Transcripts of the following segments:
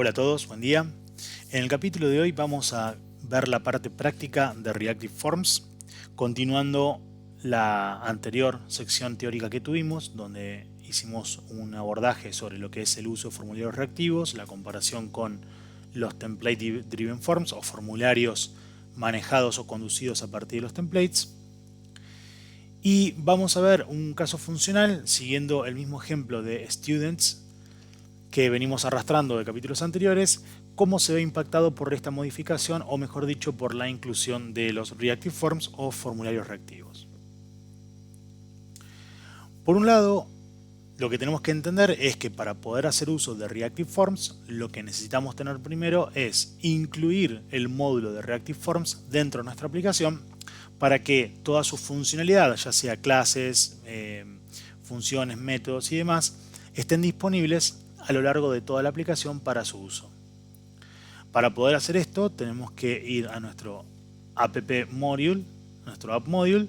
Hola a todos, buen día. En el capítulo de hoy vamos a ver la parte práctica de Reactive Forms, continuando la anterior sección teórica que tuvimos, donde hicimos un abordaje sobre lo que es el uso de formularios reactivos, la comparación con los Template Driven Forms o formularios manejados o conducidos a partir de los templates. Y vamos a ver un caso funcional siguiendo el mismo ejemplo de Students que venimos arrastrando de capítulos anteriores, cómo se ve impactado por esta modificación, o mejor dicho, por la inclusión de los Reactive Forms o formularios reactivos. Por un lado, lo que tenemos que entender es que para poder hacer uso de Reactive Forms, lo que necesitamos tener primero es incluir el módulo de Reactive Forms dentro de nuestra aplicación para que toda su funcionalidad, ya sea clases, funciones, métodos y demás, estén disponibles a lo largo de toda la aplicación para su uso. Para poder hacer esto tenemos que ir a nuestro app module, nuestro app module,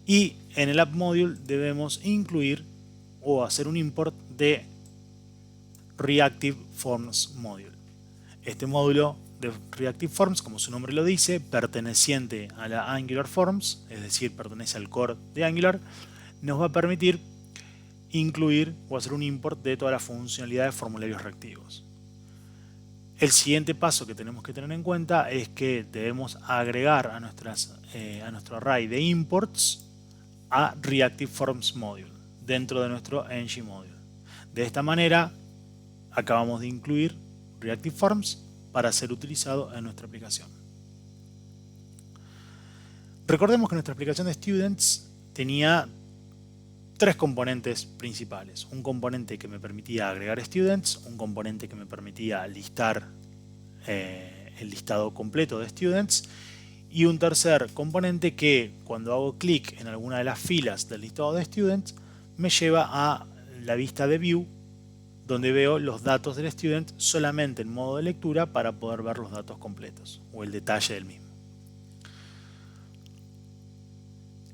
y en el app module debemos incluir o hacer un import de Reactive Forms module. Este módulo de Reactive Forms, como su nombre lo dice, perteneciente a la Angular Forms, es decir, pertenece al core de Angular, nos va a permitir incluir o hacer un import de toda la funcionalidad de formularios reactivos. El siguiente paso que tenemos que tener en cuenta es que debemos agregar a nuestro array de imports a Reactive Forms Module dentro de nuestro ng module. De esta manera acabamos de incluir Reactive Forms para ser utilizado en nuestra aplicación. Recordemos que nuestra aplicación de Students tenía tres componentes principales. Un componente que me permitía agregar students, un componente que me permitía listar el listado completo de students, y un tercer componente que cuando hago clic en alguna de las filas del listado de students me lleva a la vista de view, donde veo los datos del student solamente en modo de lectura para poder ver los datos completos o el detalle del mismo.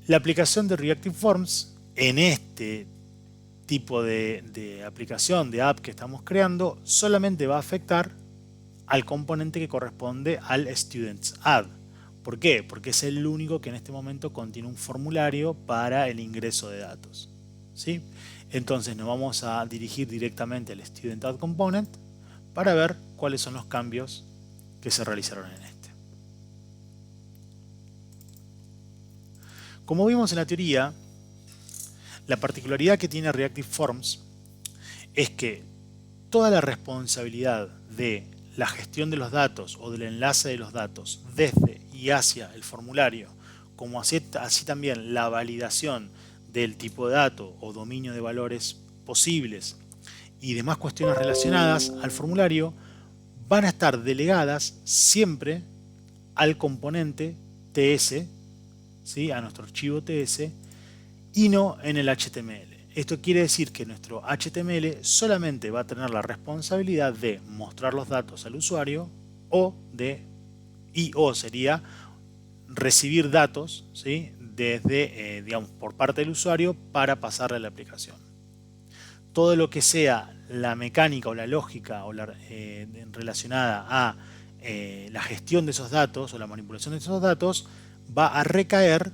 La aplicación de Reactive Forms en este tipo de aplicación, de app que estamos creando, solamente va a afectar al componente que corresponde al Students Add. ¿Por qué? Porque es el único que en este momento contiene un formulario para el ingreso de datos, ¿sí? Entonces nos vamos a dirigir directamente al Student Add Component para ver cuáles son los cambios que se realizaron en este. Como vimos en la teoría, la particularidad que tiene Reactive Forms es que toda la responsabilidad de la gestión de los datos o del enlace de los datos desde y hacia el formulario, como así también la validación del tipo de dato o dominio de valores posibles y demás cuestiones relacionadas al formulario, van a estar delegadas siempre al componente TS, ¿sí? A nuestro archivo TS, y no en el HTML. Esto quiere decir que nuestro HTML solamente va a tener la responsabilidad de mostrar los datos al usuario o sería recibir datos, ¿sí? Desde, digamos, por parte del usuario para pasarle a la aplicación. Todo lo que sea la mecánica o la lógica o relacionada a la gestión de esos datos o la manipulación de esos datos va a recaer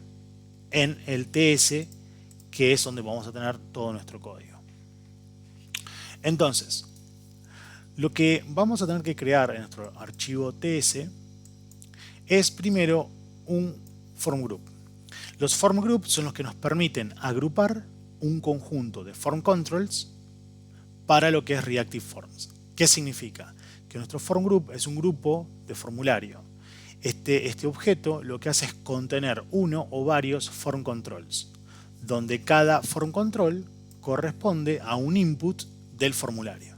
en el TS, que es donde vamos a tener todo nuestro código. Entonces, lo que vamos a tener que crear en nuestro archivo TS es primero un form group. Los form groups son los que nos permiten agrupar un conjunto de form controls para lo que es Reactive Forms. ¿Qué significa? Que nuestro form group es un grupo de formulario. Este objeto lo que hace es contener uno o varios form controls, donde cada form control corresponde a un input del formulario.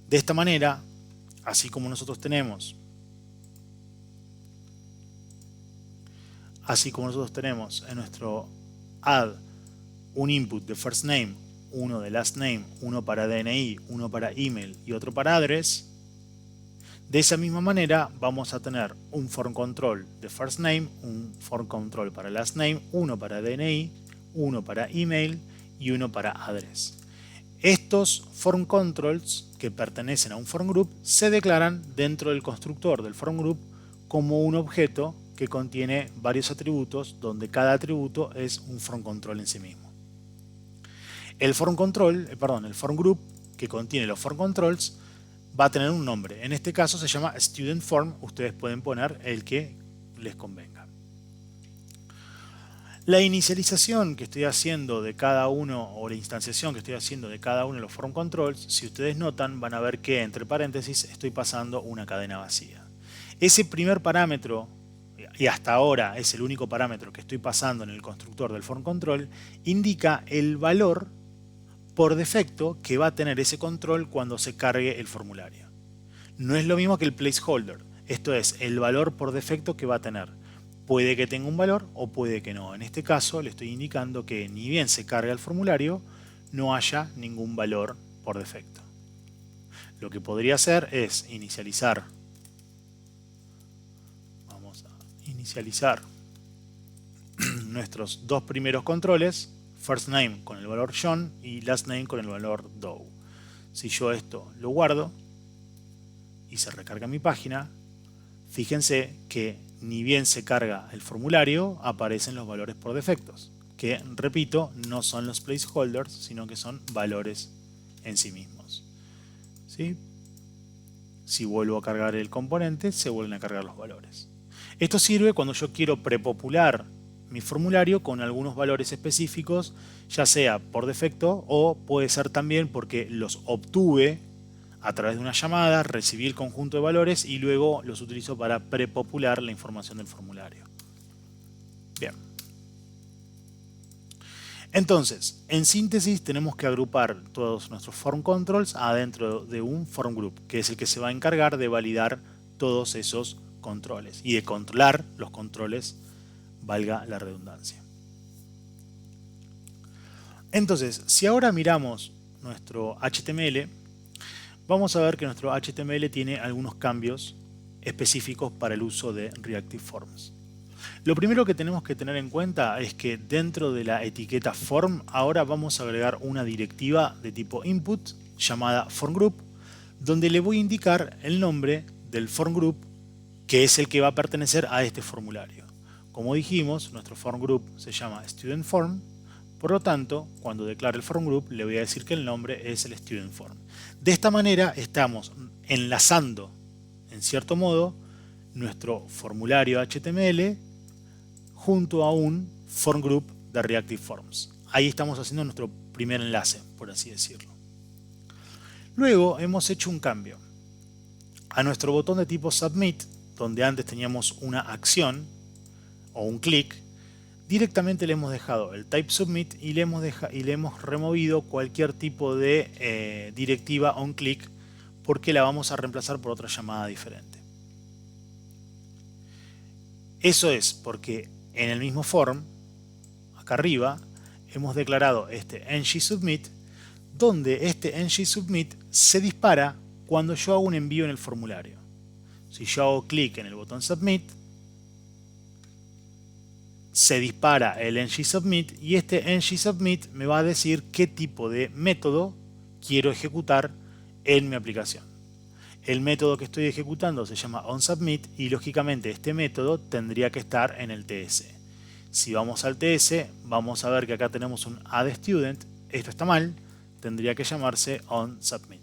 De esta manera, así como nosotros tenemos en nuestro add un input de first name, uno de last name, uno para DNI, uno para email y otro para address, de esa misma manera vamos a tener un form control de first name, un form control para last name, uno para DNI, uno para email y uno para address. Estos form controls que pertenecen a un form group se declaran dentro del constructor del form group como un objeto que contiene varios atributos donde cada atributo es un form control en sí mismo. El form group que contiene los form controls va a tener un nombre. En este caso se llama student form. Ustedes pueden poner el que les convenga. La inicialización que estoy haciendo de cada uno, o la instanciación que estoy haciendo de cada uno de los form controls, si ustedes notan, van a ver que entre paréntesis estoy pasando una cadena vacía. Ese primer parámetro, y hasta ahora es el único parámetro que estoy pasando en el constructor del form control, indica el valor por defecto que va a tener ese control cuando se cargue el formulario. No es lo mismo que el placeholder, esto es el valor por defecto que va a tener. Puede que tenga un valor o puede que no. En este caso le estoy indicando que ni bien se carga el formulario, no haya ningún valor por defecto. Lo que podría hacer es inicializar. Vamos a inicializar nuestros dos primeros controles, first name con el valor John y last name con el valor Doe. Si yo esto lo guardo y se recarga mi página, fíjense que ni bien se carga el formulario, aparecen los valores por defectos, que, repito, no son los placeholders, sino que son valores en sí mismos. ¿Sí? Si vuelvo a cargar el componente, se vuelven a cargar los valores. Esto sirve cuando yo quiero prepopular mi formulario con algunos valores específicos, ya sea por defecto o puede ser también porque los obtuve a través de una llamada, recibí el conjunto de valores y luego los utilizo para prepopular la información del formulario. Bien. Entonces, en síntesis, tenemos que agrupar todos nuestros form controls adentro de un form group, que es el que se va a encargar de validar todos esos controles y de controlar los controles, valga la redundancia. Entonces, si ahora miramos nuestro HTML, vamos a ver que nuestro HTML tiene algunos cambios específicos para el uso de Reactive Forms. Lo primero que tenemos que tener en cuenta es que dentro de la etiqueta form ahora vamos a agregar una directiva de tipo input llamada form group, donde le voy a indicar el nombre del form group que es el que va a pertenecer a este formulario. Como dijimos, nuestro form group se llama student form. Por lo tanto, cuando declare el form group, le voy a decir que el nombre es el student form. De esta manera estamos enlazando, en cierto modo, nuestro formulario HTML junto a un form group de Reactive Forms. Ahí estamos haciendo nuestro primer enlace, por así decirlo. Luego hemos hecho un cambio. A nuestro botón de tipo Submit, donde antes teníamos una acción o un clic, directamente le hemos dejado el type submit y le hemos removido cualquier tipo de directiva onClick porque la vamos a reemplazar por otra llamada diferente. Eso es porque en el mismo form, acá arriba, hemos declarado este ngSubmit, donde este ngSubmit se dispara cuando yo hago un envío en el formulario. Si yo hago clic en el botón Submit, se dispara el ngSubmit y este ngSubmit me va a decir qué tipo de método quiero ejecutar en mi aplicación. El método que estoy ejecutando se llama onSubmit y lógicamente este método tendría que estar en el TS. Si vamos al TS, vamos a ver que acá tenemos un addStudent. Esto está mal, tendría que llamarse onSubmit.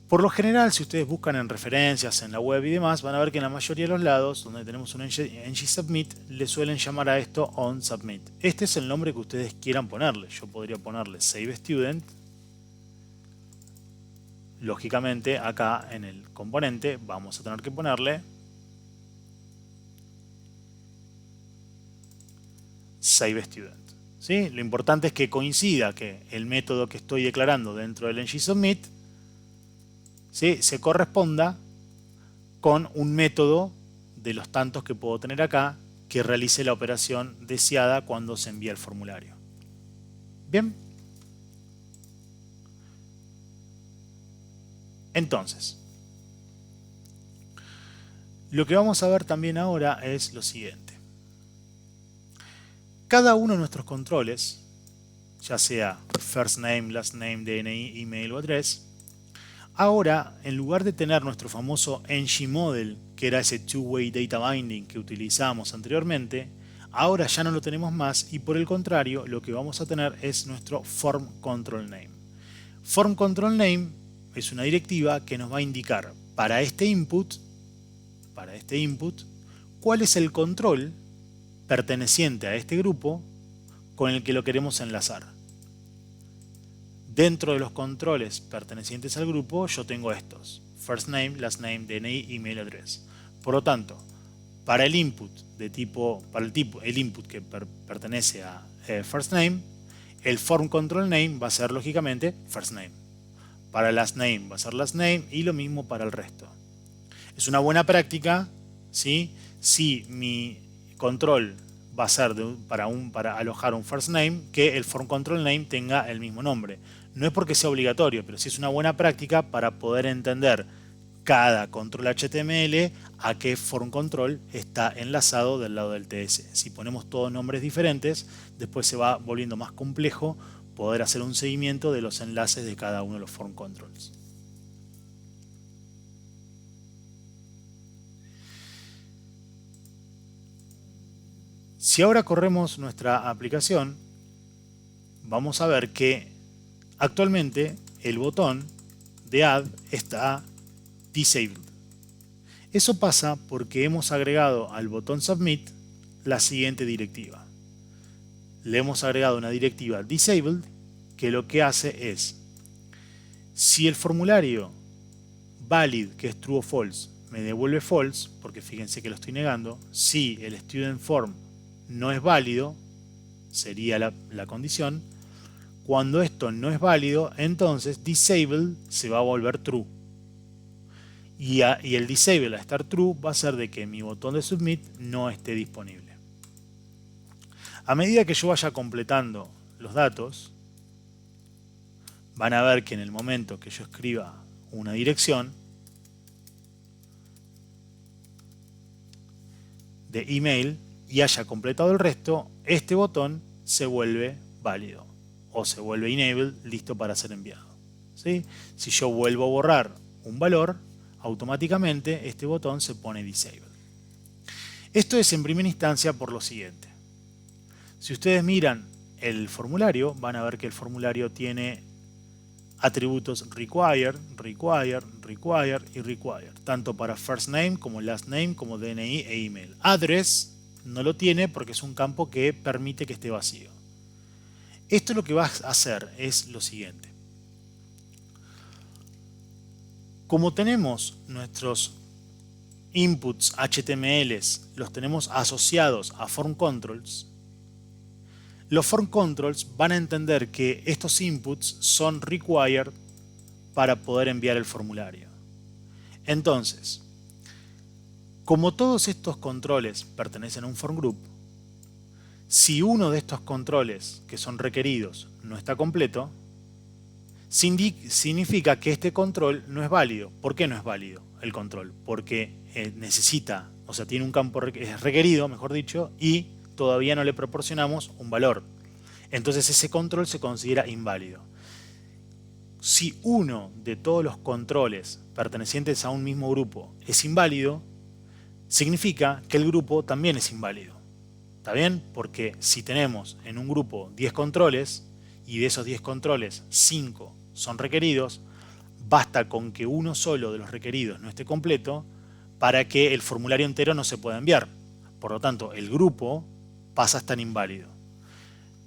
Por lo general, si ustedes buscan en referencias en la web y demás, van a ver que en la mayoría de los lados donde tenemos un ngSubmit le suelen llamar a esto onSubmit. Este es el nombre que ustedes quieran ponerle. Yo podría ponerle SaveStudent. Lógicamente, acá en el componente vamos a tener que ponerle SaveStudent. ¿Sí? Lo importante es que coincida que el método que estoy declarando dentro del ngSubmit, ¿sí?, se corresponda con un método de los tantos que puedo tener acá que realice la operación deseada cuando se envía el formulario. Bien. Entonces, lo que vamos a ver también ahora es lo siguiente. Cada uno de nuestros controles ya sea first name, last name, DNI, email o address. Ahora, en lugar de tener nuestro famoso ng model, que era ese two-way data binding que utilizamos anteriormente, ahora ya no lo tenemos más y por el contrario lo que vamos a tener es nuestro form control name. Form control name es una directiva que nos va a indicar para este input, cuál es el control perteneciente a este grupo con el que lo queremos enlazar. Dentro de los controles pertenecientes al grupo yo tengo estos: first name, last name, DNI, email address. Por lo tanto, para el input el input que pertenece a first name, el form control name va a ser lógicamente first name. Para last name va a ser last name y lo mismo para el resto. Es una buena práctica, ¿sí? Si mi control va a ser para alojar un first name, que el form control name tenga el mismo nombre. No es porque sea obligatorio, pero sí es una buena práctica para poder entender cada control HTML a qué form control está enlazado del lado del TS. Si ponemos todos nombres diferentes, después se va volviendo más complejo poder hacer un seguimiento de los enlaces de cada uno de los form controls. Si ahora corremos nuestra aplicación, vamos a ver que actualmente el botón de Add está disabled. Eso pasa porque hemos agregado al botón Submit la siguiente directiva. Le hemos agregado una directiva disabled que lo que hace es, si el formulario valid, que es true o false, me devuelve false, porque fíjense que lo estoy negando, si el student form no es válido, sería la condición. Cuando esto no es válido, entonces disable se va a volver true. Y el disable a estar true va a ser de que mi botón de submit no esté disponible. A medida que yo vaya completando los datos, van a ver que en el momento que yo escriba una dirección de email y haya completado el resto, este botón se vuelve válido o se vuelve enable, listo para ser enviado. ¿Sí? Si yo vuelvo a borrar un valor, automáticamente este botón se pone disable. Esto es en primera instancia por lo siguiente. Si ustedes miran el formulario, van a ver que el formulario tiene atributos require, require, require y require, tanto para first name como last name como DNI e email. Address no lo tiene porque es un campo que permite que esté vacío. Esto lo que va a hacer es lo siguiente. Como tenemos nuestros inputs HTML, los tenemos asociados a form controls, los form controls van a entender que estos inputs son required para poder enviar el formulario. Entonces, como todos estos controles pertenecen a un form group, si uno de estos controles que son requeridos no está completo, significa que este control no es válido. ¿Por qué no es válido el control? Porque necesita, o sea, tiene un campo es requerido, mejor dicho, y todavía no le proporcionamos un valor. Entonces ese control se considera inválido. Si uno de todos los controles pertenecientes a un mismo grupo es inválido, significa que el grupo también es inválido. ¿Está bien? Porque si tenemos en un grupo 10 controles y de esos 10 controles 5 son requeridos, basta con que uno solo de los requeridos no esté completo para que el formulario entero no se pueda enviar. Por lo tanto, el grupo pasa a estar inválido.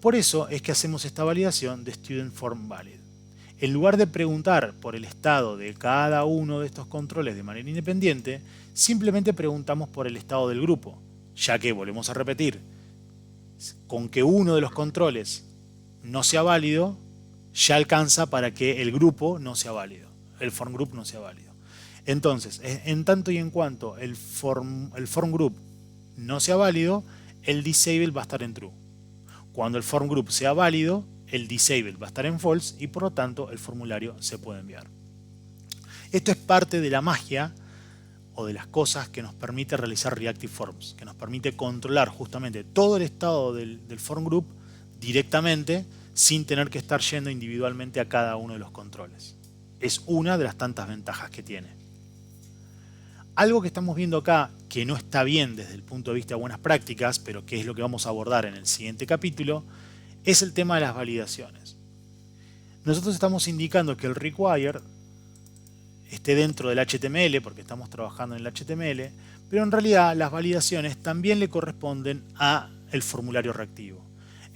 Por eso es que hacemos esta validación de student form valid. En lugar de preguntar por el estado de cada uno de estos controles de manera independiente, simplemente preguntamos por el estado del grupo, ya que, volvemos a repetir, con que uno de los controles no sea válido, ya alcanza para que el grupo no sea válido, el form group no sea válido. Entonces, en tanto y en cuanto el form group no sea válido, el disable va a estar en true. Cuando el form group sea válido, el disable va a estar en false y por lo tanto el formulario se puede enviar. Esto es parte de la magia o de las cosas que nos permite realizar Reactive Forms, que nos permite controlar justamente todo el estado del form group directamente sin tener que estar yendo individualmente a cada uno de los controles. Es una de las tantas ventajas que tiene. Algo que estamos viendo acá, que no está bien desde el punto de vista de buenas prácticas, pero que es lo que vamos a abordar en el siguiente capítulo, es el tema de las validaciones. Nosotros estamos indicando que el required esté dentro del HTML, porque estamos trabajando en el HTML, pero en realidad las validaciones también le corresponden a el formulario reactivo.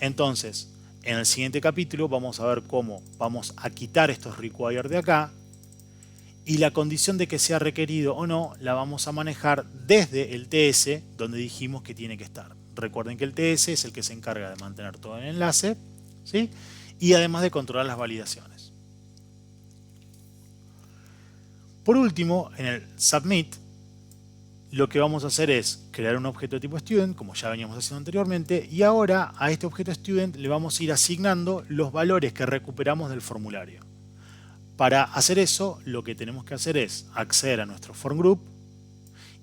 Entonces, en el siguiente capítulo vamos a ver cómo vamos a quitar estos required de acá, y la condición de que sea requerido o no la vamos a manejar desde el TS, donde dijimos que tiene que estar. Recuerden que el TS es el que se encarga de mantener todo el enlace, ¿sí? Y además de controlar las validaciones. Por último, en el submit, lo que vamos a hacer es crear un objeto de tipo student, como ya veníamos haciendo anteriormente, y ahora a este objeto student le vamos a ir asignando los valores que recuperamos del formulario. Para hacer eso, lo que tenemos que hacer es acceder a nuestro form group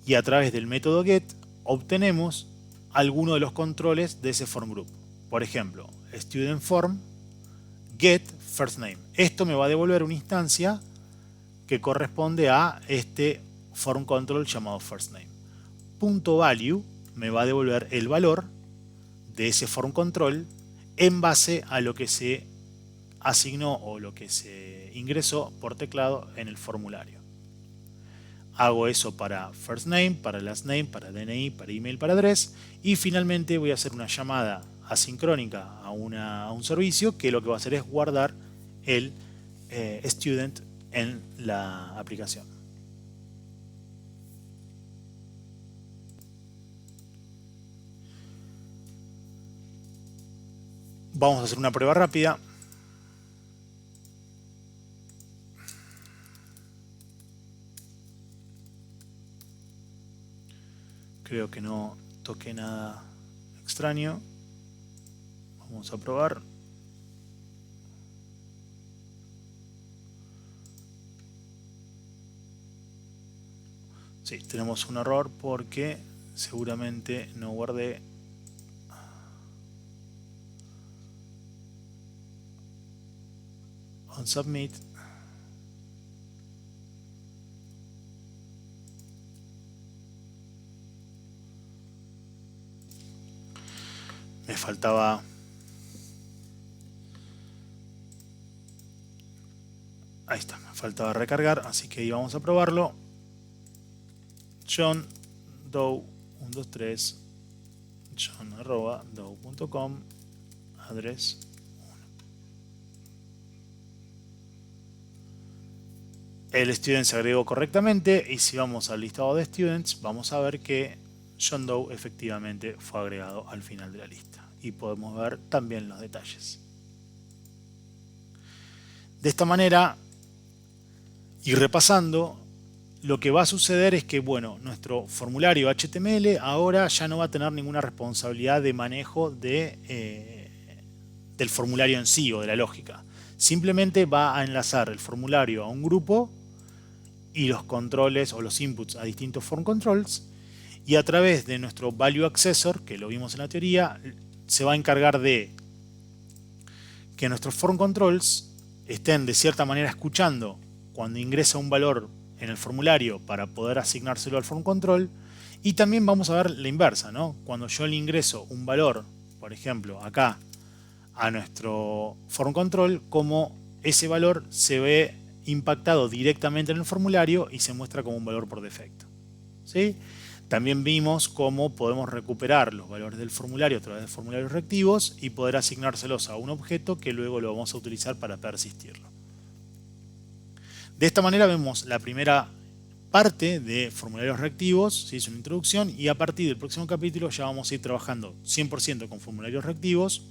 y a través del método get obtenemos alguno de los controles de ese form group. Por ejemplo, student form get first name. Esto me va a devolver una instancia que corresponde a este form control llamado first name. .value me va a devolver el valor de ese form control en base a lo que se asignó o lo que se ingresó por teclado en el formulario. Hago eso para first name, para last name, para DNI, para email, para address, y finalmente voy a hacer una llamada asincrónica a un servicio que lo que va a hacer es guardar el student en la aplicación. Vamos a hacer una prueba rápida. Creo que no toqué nada extraño. Vamos a probar. Sí, tenemos un error porque seguramente no guardé on submit. Me faltaba ahí está, me faltaba recargar, así que íbamos a probarlo. John Doe 123 john@doe.com address 1. El student se agregó correctamente y si vamos al listado de students vamos a ver que John Doe efectivamente fue agregado al final de la lista y podemos ver también los detalles. De esta manera, y repasando, lo que va a suceder es que, bueno, nuestro formulario HTML ahora ya no va a tener ninguna responsabilidad de manejo del formulario en sí o de la lógica. Simplemente va a enlazar el formulario a un grupo y los controles o los inputs a distintos form controls, y a través de nuestro value accessor, que lo vimos en la teoría, se va a encargar de que nuestros form controls estén de cierta manera escuchando cuando ingresa un valor en el formulario para poder asignárselo al form control, y también vamos a ver la inversa, ¿no? Cuando yo le ingreso un valor, por ejemplo acá, a nuestro form control, como ese valor se ve impactado directamente en el formulario y se muestra como un valor por defecto, ¿sí? También vimos cómo podemos recuperar los valores del formulario a través de formularios reactivos y poder asignárselos a un objeto que luego lo vamos a utilizar para persistirlo. De esta manera vemos la primera parte de formularios reactivos, ¿sí? Es una introducción, y a partir del próximo capítulo ya vamos a ir trabajando 100% con formularios reactivos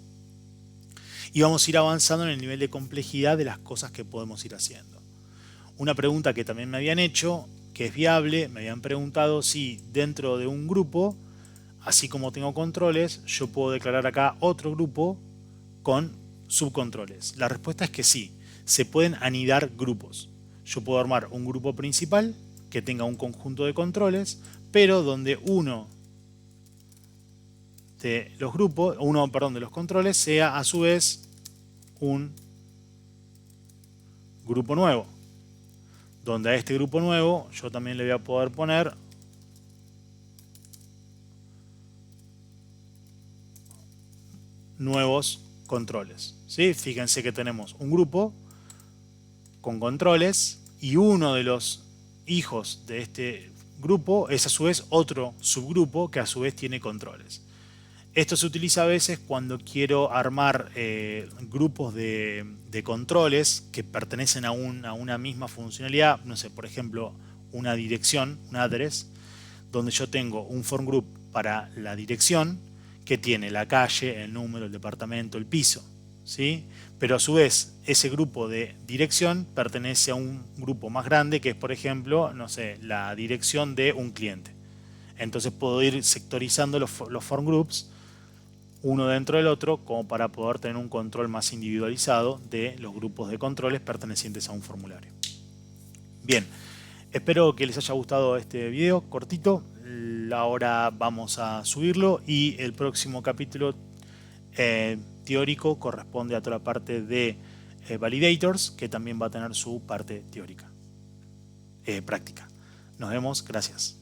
y vamos a ir avanzando en el nivel de complejidad de las cosas que podemos ir haciendo. Una pregunta que también me habían hecho, que es viable, me habían preguntado si dentro de un grupo, así como tengo controles, yo puedo declarar acá otro grupo con subcontroles. La respuesta es que sí, se pueden anidar grupos. Yo puedo armar un grupo principal que tenga un conjunto de controles, pero donde uno de los controles sea a su vez un grupo nuevo, donde a este grupo nuevo yo también le voy a poder poner nuevos controles, ¿sí? Fíjense que tenemos un grupo con controles y uno de los hijos de este grupo es a su vez otro subgrupo que a su vez tiene controles. Esto se utiliza a veces cuando quiero armar grupos de controles que pertenecen a una misma funcionalidad, no sé, por ejemplo, una dirección, un address, donde yo tengo un form group para la dirección que tiene la calle, el número, el departamento, el piso, ¿sí? Pero a su vez ese grupo de dirección pertenece a un grupo más grande que es, por ejemplo, no sé, la dirección de un cliente. Entonces puedo ir sectorizando los form groups uno dentro del otro como para poder tener un control más individualizado de los grupos de controles pertenecientes a un formulario. Bien, espero que les haya gustado este video cortito. Ahora vamos a subirlo y el próximo capítulo teórico corresponde a toda la parte de validators, que también va a tener su parte teórica, práctica. Nos vemos, gracias.